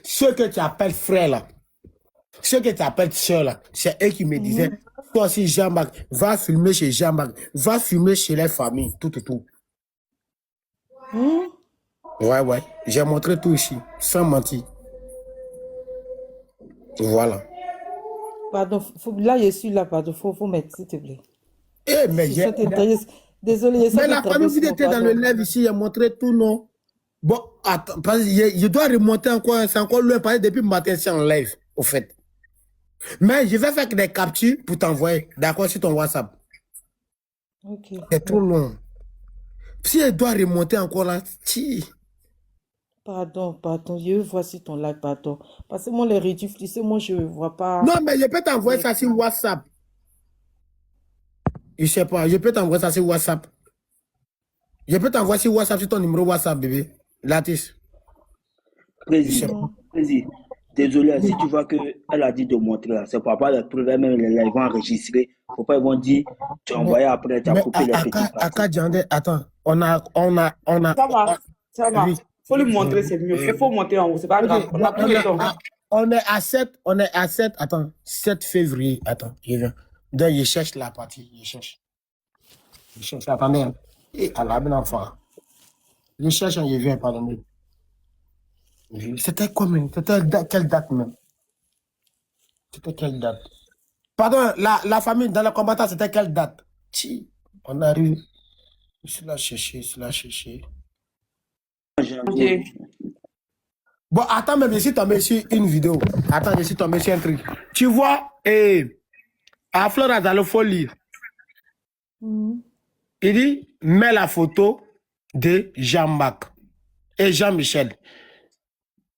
Ceux que tu appelles frères là, ceux que tu appelles soeurs là, c'est eux qui me disaient, toi aussi Jean-Marc, va filmer chez Jean-Marc, va filmer chez les familles, tout. Ouais, j'ai montré tout ici, sans mentir. Voilà. Pardon, là, je suis là, pardon, faut mettre, s'il te plaît. Eh, mais Désolé, je mais sens la famille, vous sinon, étiez dans le pardon. live ici, j'ai montré tout, non? Bon, attends, parce que je dois remonter encore, c'est encore loin, parce que depuis le matin, c'est en live, au fait. Mais je vais faire des captures pour t'envoyer, d'accord, sur ton WhatsApp. Ok. C'est trop long. Si elle doit remonter encore là, si. Pardon, je veux voir si ton live, pardon. Parce que moi, les réduits, tu sais, moi, je ne vois pas. Non, mais je peux t'envoyer ça sur WhatsApp. Je sais pas, je peux t'envoyer ça sur WhatsApp. Je peux t'envoyer sur WhatsApp, sur ton numéro WhatsApp, bébé. Latis. Je sais pas. Président, désolé, si tu vois qu'elle a dit de montrer là, c'est pour avoir les preuves, même les lives vont enregistrer. Faut pas, ils vont dire, tu as envoyé après, tu as Mais coupé les petites parties. Aka Djandé, attends, Ça va. oui. Faut lui montrer, c'est mieux. Il faut monter en haut, c'est pas Ok, grave. On n'a plus de temps. on est à 7, attends, 7 février, attends, je viens. Donc, je cherche la partie, je cherche, attendez, hein. Et à la bonne enfant. Je cherche, je viens, pardonnez. C'était combien? C'était quelle date même? C'était quelle date? Pardon, la famille dans le combattant, c'était quelle date? Si, on arrive. Je l'ai cherché. Janvier. Bon, attends, mais je suis tombé sur une vidéo. Attends, je suis tombé sur un truc. Tu vois, à Flora dans le faut lire. Il dit, mets la photo de Jean-Marc et Jean-Michel.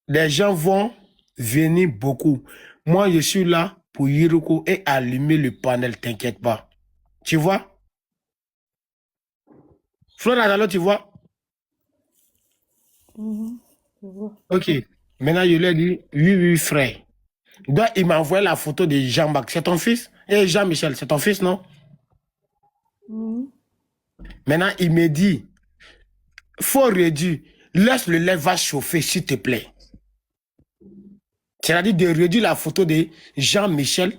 Les gens vont venir beaucoup. Moi, je suis là pour Yiroko et allumer le panel, t'inquiète pas. Tu vois? Flora Dalo, tu vois? Ok. Maintenant, je lui ai dit, oui, frère. Donc, il m'a envoyé la photo de Jean-Marc. C'est ton fils? Et Jean-Michel, c'est ton fils, non? Maintenant, il me dit, faut réduire. Laisse le lait va chauffer, s'il te plaît. C'est-à-dire de réduire la photo de Jean-Michel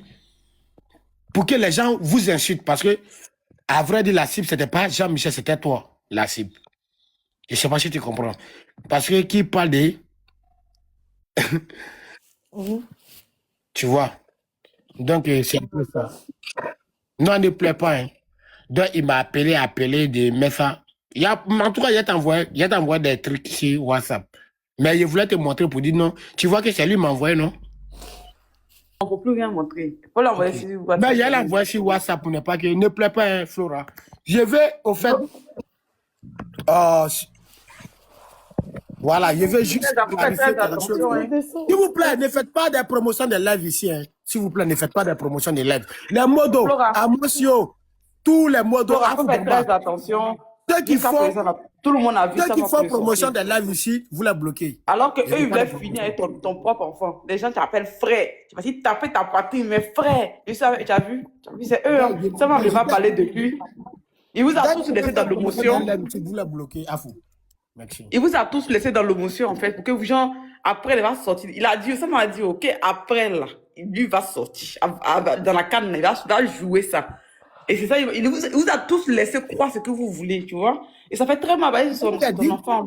pour que les gens vous insultent. Parce que, à vrai dire, la cible, c'était pas Jean-Michel, c'était toi, la cible. Je ne sais pas si tu comprends. Parce que qui parle de... Tu vois. Donc, c'est un peu ça. Non, ne plaît pas. Hein. Donc, il m'a appelé de mettre ça. En tout cas, il t'a envoyé des trucs sur WhatsApp. Mais je voulais te montrer pour dire non. Tu vois que c'est lui qui m'a envoyé, non? On ne peut plus rien montrer. Il faut l'envoyer sur WhatsApp. Mais il l'a envoyé sur WhatsApp pour ne pas que... Ne plaît pas, hein, Flora. Je vais, au fait... voilà, je veux juste clarifier quelque chose. S'il vous plaît, ne faites pas des promotions de live ici. Hein. S'il vous plaît, ne faites pas des promotions de live. Les modos, Amosio, tous les modos, faites attention. Ceux qui font, tout le monde a vu ça. Ceux qui font promotion de live ici, vous la bloquez. Alors qu'eux, ils veulent finir avec ton propre enfant. Les gens t'appellent frère. Tu vas dire taper ta poitrine, mais frère. Tu as vu? C'est eux. Hein. Ça va pas parler de lui. Il vous a tous laissé dans l'émotion. Vous la bloquez, à vous. Merci. Il vous a tous laissé dans l'émotion, en fait, pour que vous, gens, après, il va sortir. Il a dit, ça m'a dit, ok, après, là, lui va sortir. Dans la canne, il va jouer ça. Et c'est ça, il vous a tous laissé croire ce que vous voulez, tu vois. Et ça fait très mal, c'est ton enfant,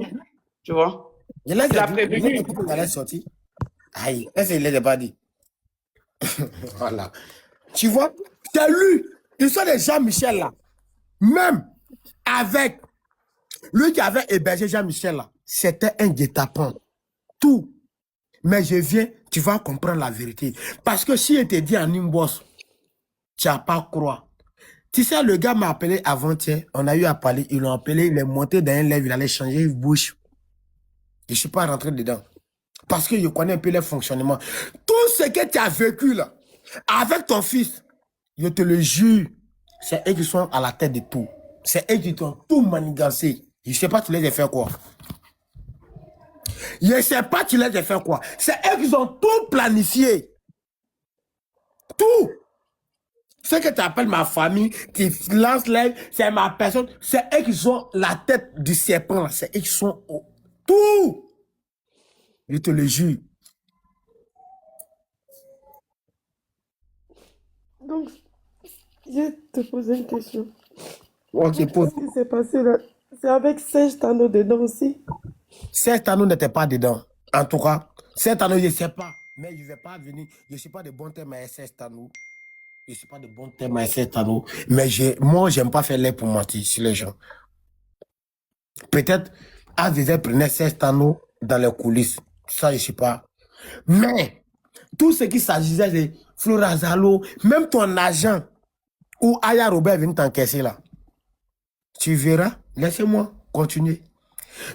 tu vois. Il a prévenu. Il allait sortir. Aïe, est-ce qu'il l'a pas dit? Voilà. Tu vois, c'est lui. Ils sont des Jean-Michel là. Même avec lui qui avait hébergé Jean-Michel là, c'était un guet-apens. Tout. Mais je viens, tu vas comprendre la vérité. Parce que si il te dit en inbox, tu n'as pas croire. Tu sais, le gars m'a appelé avant-hier, on a eu à parler, ils l'ont appelé, il est monté dans un live, il allait changer une bouche. Je ne suis pas rentré dedans. Parce que je connais un peu les fonctionnements. Tout ce que tu as vécu là, avec ton fils, je te le jure, c'est eux qui sont à la tête de tout. C'est eux qui t'ont tout manigancé. Je ne sais pas tu les as fait quoi. Je ne sais pas tu les as fait quoi. C'est eux qui ont tout planifié. Tout. Ce que tu appelles ma famille, qui lance l'aide, c'est ma personne. C'est eux qui sont la tête du serpent. C'est eux qui sont tout. Je te le jure. Donc, je vais te poser une question. Ok, pose. Qu'est-ce qui s'est passé là? C'est avec Serge Tano dedans aussi. Cet anneau n'était pas dedans. En tout cas, cet anneau, je ne sais pas. Mais je ne vais pas venir. Je ne suis pas de bon terme avec cet anneau. Je ne suis pas de bon terme avec cet anneau. Mais moi, je n'aime pas faire l'air pour mentir sur les gens. Peut-être, Aziza prenait cet anneau dans les coulisses. Ça, je ne sais pas. Mais, tout ce qui s'agissait de Flora Zalo, même ton agent, où Aya Robert vient t'encaisser là, tu verras. Laissez-moi continuer.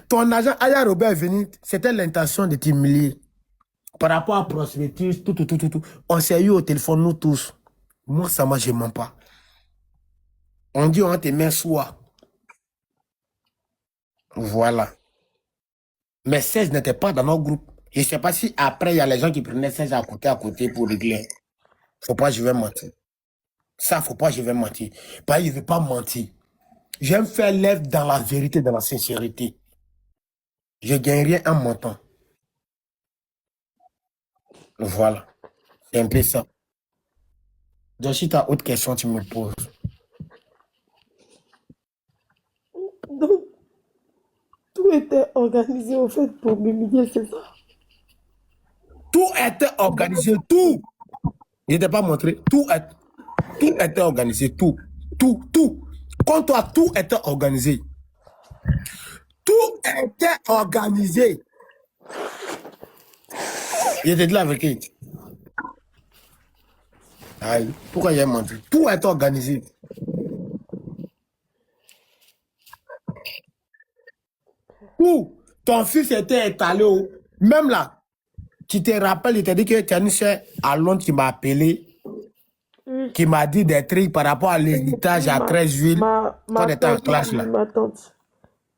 Ton agent Aya Robert est venu, c'était l'intention de t'humilier. Par rapport à prospectus, tout. On s'est eu au téléphone, nous tous. Moi, ça, moi, je ne mens pas. On dit, on te met soi. Voilà. Mais 16 n'était pas dans notre groupe. Je ne sais pas si après, il y a les gens qui prenaient 16 à côté pour régler. Faut pas, je vais mentir. Ça, faut pas, je vais mentir. Parce que je ne veux pas mentir. J'aime faire l'œuvre dans la vérité, dans la sincérité. Je ne gagne rien en mentant. Voilà. C'est un peu ça. Donc, si tu as autre question, tu me poses. Donc, tout était organisé au fait pour m'humilier, c'est ça? Tout était organisé, tout. Je ne t'ai pas montré. Tout était organisé, tout. Quand toi, tout était organisé. Tout était organisé. Je te dis la vérité. Aïe, pourquoi j'ai menti? Tout était organisé. Tout. Ton fils était étalé. Même là, tu te rappelles, il t'a dit que tu as une soeur à Londres qui m'a appelé, qui m'a dit des trucs par rapport à l'héritage à 13 villes. Quand on était en classe là. Ma tante.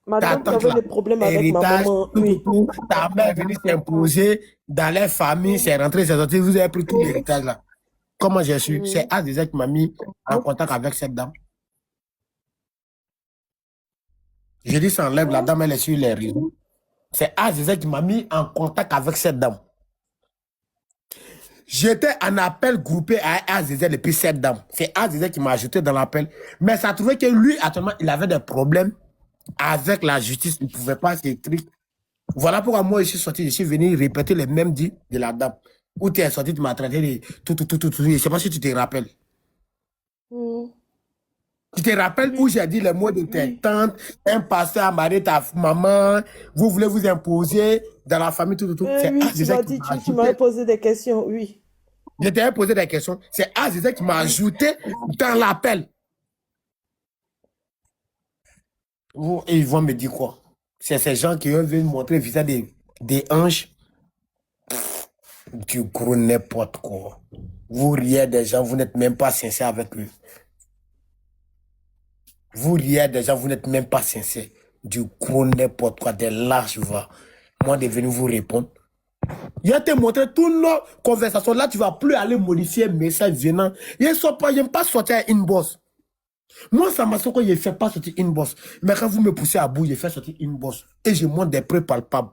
Ma Ta tante tante avait là, des problèmes avec ma héritage, maman. Oui. ta mère est venue s'imposer dans les familles, c'est rentré, c'est sorti, vous avez pris tout l'héritage là. Comment j'ai su? C'est Aziza qui m'a mis en contact avec cette dame. Je dis ça enlève, la dame elle est sur les réseaux. C'est Aziza qui m'a mis en contact avec cette dame. J'étais en appel groupé à Aziza depuis cette dame. C'est Aziza qui m'a ajouté dans l'appel. Mais ça trouvait que lui, actuellement, il avait des problèmes avec la justice. Il ne pouvait pas s'écrire. Voilà pourquoi moi, je suis sorti, je suis venu répéter les mêmes dits de la dame. Où tu es sorti, tu m'as traité de tout. Je ne sais pas si tu te rappelles. Tu te rappelles où j'ai dit les mots de tes tantes, un pasteur a marié ta maman, vous voulez vous imposer dans la famille, tout. C'est Oui, tu Aziza m'as qui dit, m'a tu m'avais ajouté. posé des questions, oui. Je t'avais posé des questions. C'est Aziza qui m'a ajouté dans l'appel. Et ils vont me dire quoi? C'est ces gens qui veulent montrer le visage des anges. Du gros n'importe quoi. Vous riez des gens, vous n'êtes même pas sincère avec eux. Vous riez des gens, vous n'êtes même pas sincère. Du gros n'importe quoi, des lâches, va. Moi, de venir vous répondre. Je vais te montrer toutes nos conversations. Là, tu ne vas plus aller modifier un message venant. Je n'aime pas sortir à inbox. Moi, ça m'a sauté quand je ne fais pas sortir inbox. Mais quand vous me poussez à bout, je fais sortir inbox. Et je montre des preuves palpables.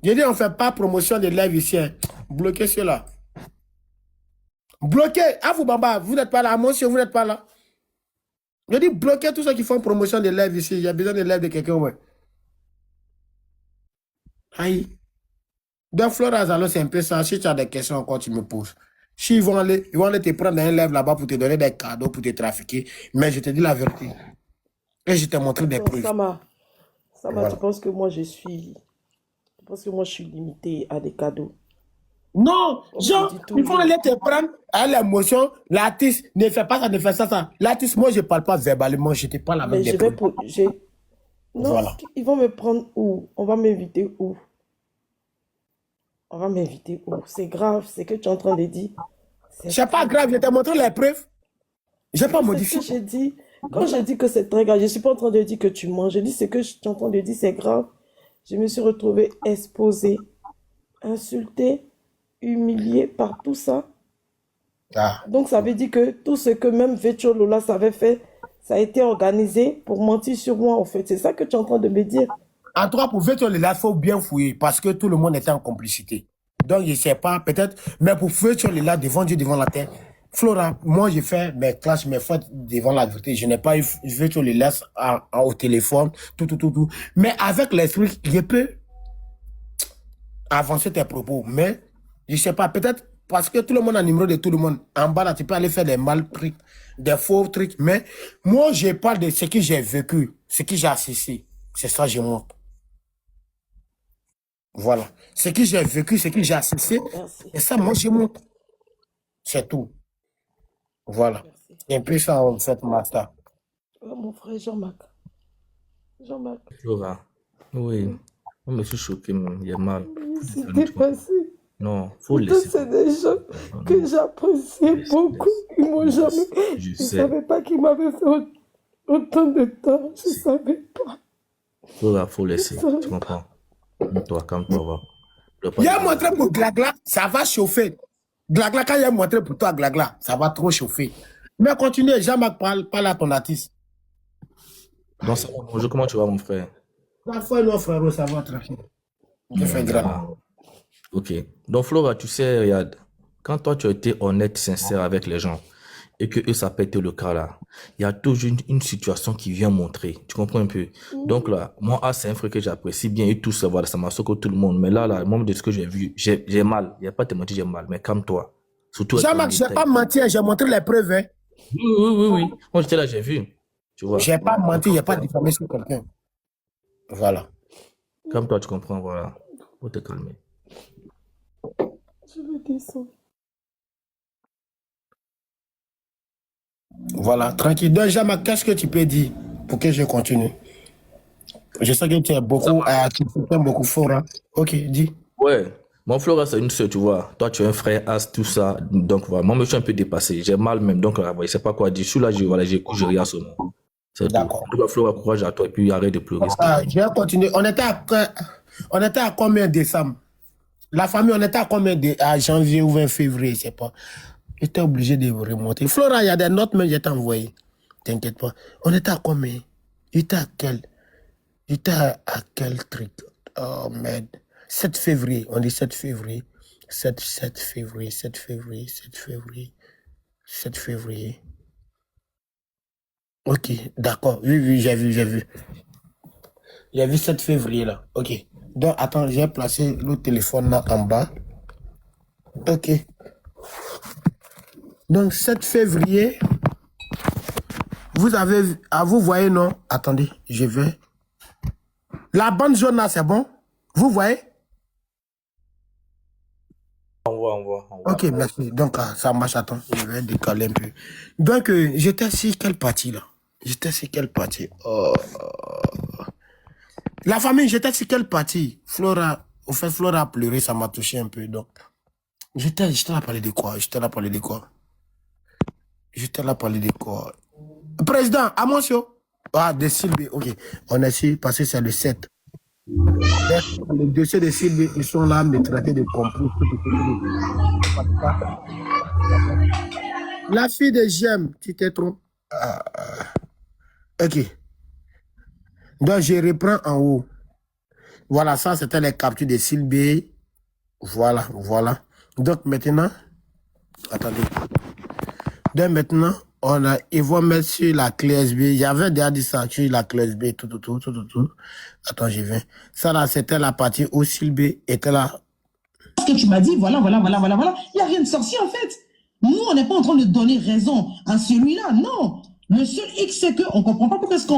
Je dis, on ne fait pas promotion de live ici. Hein. Bloquez cela. Bloquez. Ah, vous, Bamba, vous n'êtes pas là. Moi aussi, vous n'êtes pas là. Je dis, bloquez tous ceux qui font promotion de live ici. Il y a besoin de live de quelqu'un, ouais. Aïe. Donc, Flora Zalo, c'est un peu ça. Si tu as des questions encore, tu me poses. Si ils vont aller te prendre un live là-bas pour te donner des cadeaux, pour te trafiquer. Mais je te dis la vérité. Et je te montre des preuves. Sama, Voilà. tu penses que moi je suis limitée à des cadeaux? Non, genre, dis tout, ils vont aller te prendre à l'émotion. L'artiste ne fait pas ça, ne fait ça. L'artiste, moi, je ne parle pas verbalement, je te parle avec Mais des preuves. Non, Voilà. ils vont me prendre où? On va m'inviter où? On va m'inviter où? C'est grave, c'est que tu es en train de dire. C'est pas grave, je t'ai montré les preuves. Je n'ai pas C'est ce modifié. que j'ai dit. Quand je dis que c'est très grave, je ne suis pas en train de dire que tu mens. Je dis ce que je suis en train de dire, c'est grave. Je me suis retrouvée exposée, insultée, humiliée par tout ça. Ah. Donc ça veut dire que tout ce que même Vecho Lola savait faire, Ça a été organisé pour mentir sur moi, en fait. C'est ça que tu es en train de me dire. En tout cas, pour faire les lattes, il faut bien fouiller parce que tout le monde était en complicité. Donc, je ne sais pas, peut-être, mais pour faire les lattes devant Dieu, devant la terre, Flora, moi, j'ai fait mes classes, mes fautes devant la vérité. Je n'ai pas eu fait les lattes au téléphone, tout. Mais avec l'esprit, je peux avancer tes propos. Mais, je ne sais pas, peut-être parce que tout le monde a le numéro de tout le monde. En bas, là, tu peux aller faire des mal trucs, des faux trucs. Mais moi, je parle de ce que j'ai vécu, ce que j'ai assisté. C'est ça, je montre. Voilà. Ce que j'ai vécu, ce que j'ai assisté, Merci. et ça, moi, je montre. C'est tout. Voilà. Merci. C'est un peu ça, en fait, Master. Oh, mon frère Jean-Marc. Jean-Marc. Flora, oui, moi, je me suis choqué, man. Il y a mal. C'est dépassé. Non, faut Pourtant, laisser. c'est des gens Non, que non. j'appréciais Laisse, beaucoup. Ils m'ont laisse. jamais. Je Je ne sais. savais pas qu'ils m'avaient fait autant de temps. Je ne savais pas. Flora, faut Je laisser. Tu savais pas. comprends? Calme-toi, va. Le Il y a pas montré pour Glagla, ça va chauffer. Glagla, quand il y a montré pour toi, Glagla, ça va trop chauffer. Mais continue, Jean-Marc parle à ton artiste. Donc, ça va, bonjour, comment tu vas, mon frère? La foi, non, frérot, ça va tranquille. Je fais grave. Ah, ok. Donc, Flora, tu sais, regarde, quand toi, tu as été honnête, sincère avec les gens, et que eux, ça peut être le cas là, il y a toujours une situation qui vient montrer. Tu comprends un peu? Donc là, moi, c'est un frère que j'apprécie bien et tout ça, voilà, ça m'a secoué tout le monde. Mais là, moi, de ce que j'ai vu, j'ai mal. Il n'y a pas de te mentir, j'ai mal. Mais calme-toi. Surtout avec ton Jean-Marc, je n'ai détail. pas menti, j'ai montré les preuves. Hein. Oui. Moi, j'étais là, j'ai vu. Tu vois? Je n'ai pas menti, je n'ai pas diffamé sur quelqu'un. Voilà. Calme-toi, tu comprends, voilà. Faut te calmer. Je vais descendre. Voilà, tranquille. Donc, Jean-Marc, qu'est-ce que tu peux dire pour que je continue? Je sais que tu es beaucoup, tu t'aimes beaucoup fort. Hein? Ok, dis. Ouais. Mon Flora, c'est une sœur, tu vois. Toi, tu es un frère, as, tout ça. Donc, voilà. Moi, je suis un peu dépassé. J'ai mal même. Donc, là, je ne sais pas quoi dire. Je suis là, j'ai rien sur moi. C'est tout. D'accord. En tout cas, Flora, courage à toi et puis arrête de pleurer. Je vais continuer. On était à combien de décembre? La famille, on était à combien à janvier ou 20 février, je sais pas. J'étais obligé de remonter. Flora, il y a des notes, mais je t'ai envoyé. T'inquiète pas. On était à combien? J'étais à quel truc? Oh, merde. 7 février. On dit 7 février. 7 février. Ok, d'accord. Oui, j'ai vu. J'ai vu 7 février là. Ok. Donc, attends, j'ai placé le téléphone là en bas. Ok. Donc, 7 février, vous voyez, non? Attendez, je vais. La bande jaune là, c'est bon? Vous voyez? On voit. Ok, merci. Donc, ça marche. Attends, je vais décaler un peu. Donc, j'étais sur quelle partie là? Oh. La famille, j'étais sur quelle partie? Flora a pleuré, ça m'a touché un peu. Donc, j'étais là parler de quoi? Président, Amonsio. Ah, de Sylvie, ok. On est sûr, parce que c'est le 7. Les dossiers de Sylvie, ils sont là, me traiter de complot. La fille de Jem, tu t'es trompé. Ok. Donc, je reprends en haut. Voilà, ça, c'était les captures de Sylvie. Voilà. Donc, maintenant, attendez. Donc, maintenant, ils vont mettre sur la clé USB. Il y avait déjà dit ça, sur la clé USB, tout. Attends, je viens. Ça, là, c'était la partie où Sylvie était là. Ce que tu m'as dit, voilà. Il n'y a rien de sorcier, en fait. Nous, on n'est pas en train de donner raison à celui-là, non. Le seul X, c'est qu'on ne comprend pas pourquoi est-ce qu'on